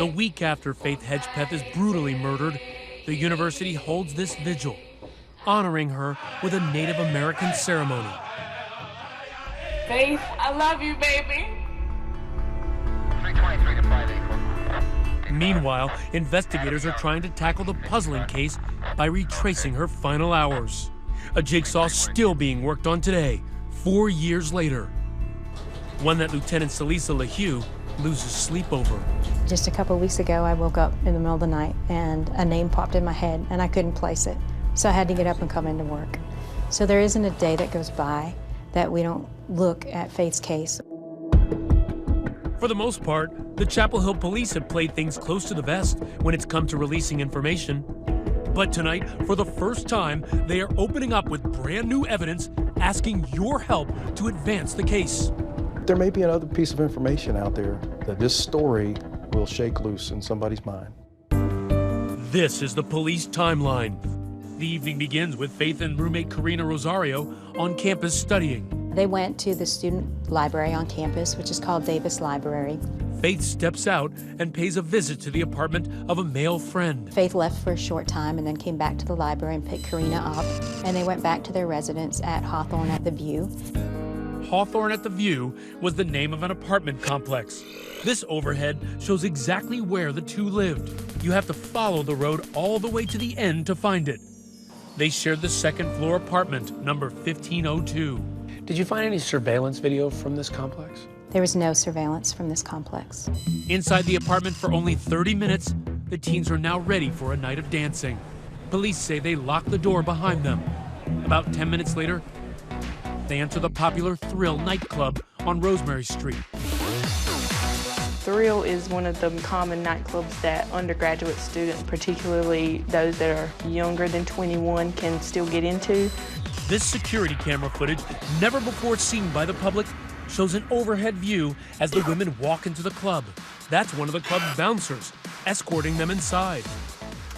The week after Faith Hedgepeth is brutally murdered, the university holds this vigil, honoring her with a Native American ceremony. Faith, I love you, baby. 323 to 5 Meanwhile, investigators are trying to tackle the puzzling case by retracing her final hours. A jigsaw still being worked on today, 4 years later. One that Lieutenant Salisa LaHue loses sleep over. Just a couple of weeks ago, I woke up in the middle of the night and a name popped in my head and I couldn't place it. So I had to get up and come into work. So there isn't a day that goes by that we don't look at Faith's case. For the most part, the Chapel Hill police have played things close to the vest when it's come to releasing information. But tonight, for the first time, they are opening up with brand new evidence, asking your help to advance the case. There may be another piece of information out there that this story will shake loose in somebody's mind. This is the police timeline. The evening begins with Faith and roommate Karina Rosario on campus studying. They went to the student library on campus, which is called Davis Library. Faith steps out and pays a visit to the apartment of a male friend. Faith left for a short time and then came back to the library and picked Karina up, and they went back to their residence at Hawthorne at the View. Hawthorne at the View was the name of an apartment complex. This overhead shows exactly where the two lived. You have to follow the road all the way to the end to find it. They shared the second floor apartment, number 1502. Did you find any surveillance video from this complex? There was no surveillance from this complex. Inside the apartment for only 30 minutes, the teens are now ready for a night of dancing. Police say they locked the door behind them. About 10 minutes later, they enter the popular Thrill nightclub on Rosemary Street. Thrill is one of the common nightclubs that undergraduate students, particularly those that are younger than 21, can still get into. This security camera footage, never before seen by the public, shows an overhead view as the women walk into the club. That's one of the club's bouncers, escorting them inside.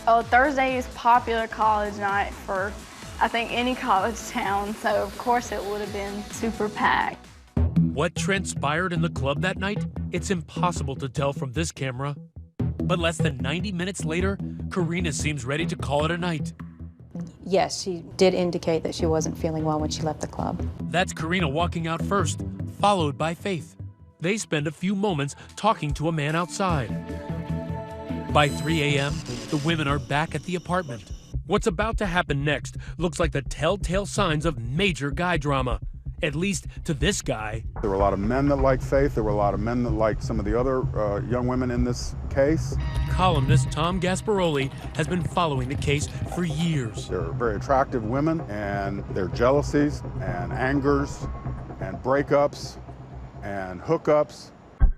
Oh, Thursday is popular college night for, I think, any college town, so of course it would have been super packed. What transpired in the club that night? It's impossible to tell from this camera. But less than 90 minutes later, Karina seems ready to call it a night. Yes, she did indicate that she wasn't feeling well when she left the club. That's Karina walking out first, followed by Faith. They spend a few moments talking to a man outside. By 3 a.m., the women are back at the apartment. What's about to happen next looks like the telltale signs of major guy drama, at least to this guy. There were a lot of men that liked Faith. There were a lot of men that liked some of the other young women in this case. Columnist Tom Gasparoli has been following the case for years. They're very attractive women, and their jealousies and angers and breakups and hookups.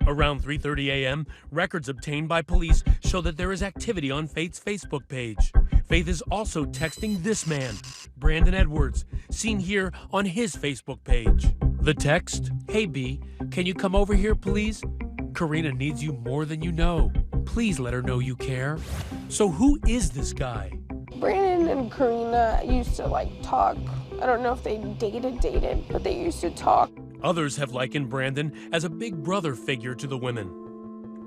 Around 3:30 a.m., records obtained by police show that there is activity on Faith's Facebook page. Faith is also texting this man, Brandon Edwards, seen here on his Facebook page. The text, "Hey B, can you come over here please? Karina needs you more than you know. Please let her know you care." So who is this guy? Brandon and Karina used to talk. I don't know if they dated, but they used to talk. Others have likened Brandon as a big brother figure to the women.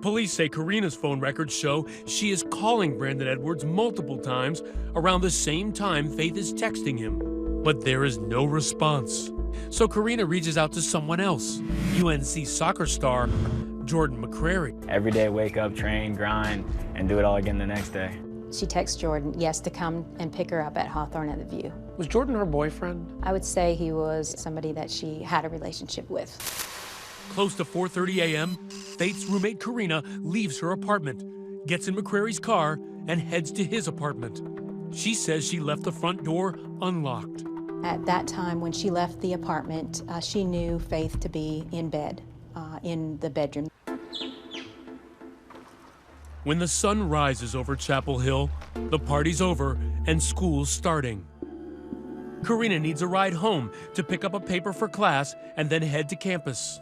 Police say Karina's phone records show she is calling Brandon Edwards multiple times around the same time Faith is texting him. But there is no response. So Karina reaches out to someone else, UNC soccer star Jordan McCrary. Every day wake up, train, grind, and do it all again the next day. She texts Jordan, yes, to come and pick her up at Hawthorne at the View. Was Jordan her boyfriend? I would say he was somebody that she had a relationship with. Close to 4:30 a.m., Faith's roommate Karina leaves her apartment, gets in McCrary's car, and heads to his apartment. She says she left the front door unlocked. At that time, when she left the apartment, she knew Faith to be in bed, in the bedroom. When the sun rises over Chapel Hill, the party's over and school's starting. Karina needs a ride home to pick up a paper for class and then head to campus.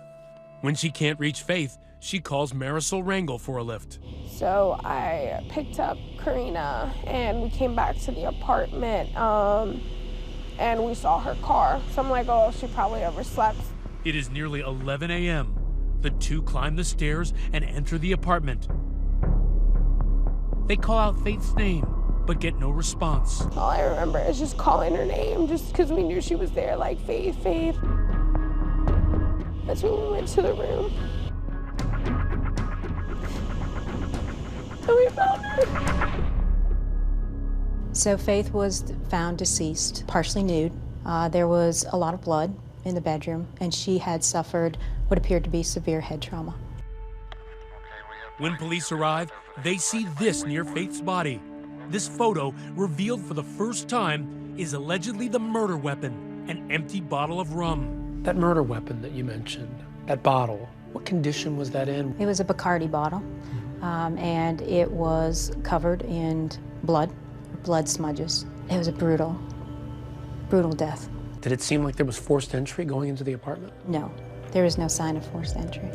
When she can't reach Faith, she calls Marisol Rangel for a lift. So I picked up Karina and we came back to the apartment and we saw her car. So I'm like, oh, she probably overslept. It is nearly 11 a.m. The two climb the stairs and enter the apartment. They call out Faith's name, but get no response. All I remember is just calling her name, just because we knew she was there, like, Faith, Faith. That's when we went to the room. And we found her. So Faith was found deceased, partially nude. There was a lot of blood in the bedroom, and she had suffered what appeared to be severe head trauma. When police arrive, they see this near Faith's body. This photo, revealed for the first time, is allegedly the murder weapon, an empty bottle of rum. That murder weapon that you mentioned, that bottle, what condition was that in? It was a Bacardi bottle, and it was covered in blood smudges. It was a brutal death. Did it seem like there was forced entry going into the apartment? No, there was no sign of forced entry.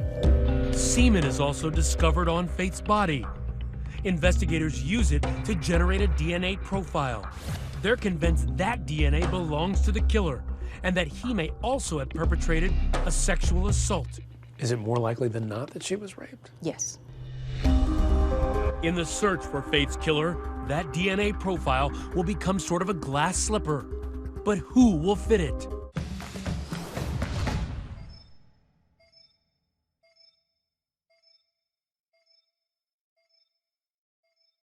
Semen is also discovered on Faith's body. Investigators use it to generate a DNA profile. They're convinced that DNA belongs to the killer and that he may also have perpetrated a sexual assault. Is it more likely than not that she was raped? Yes. In the search for Faith's killer, that DNA profile will become sort of a glass slipper. But who will fit it?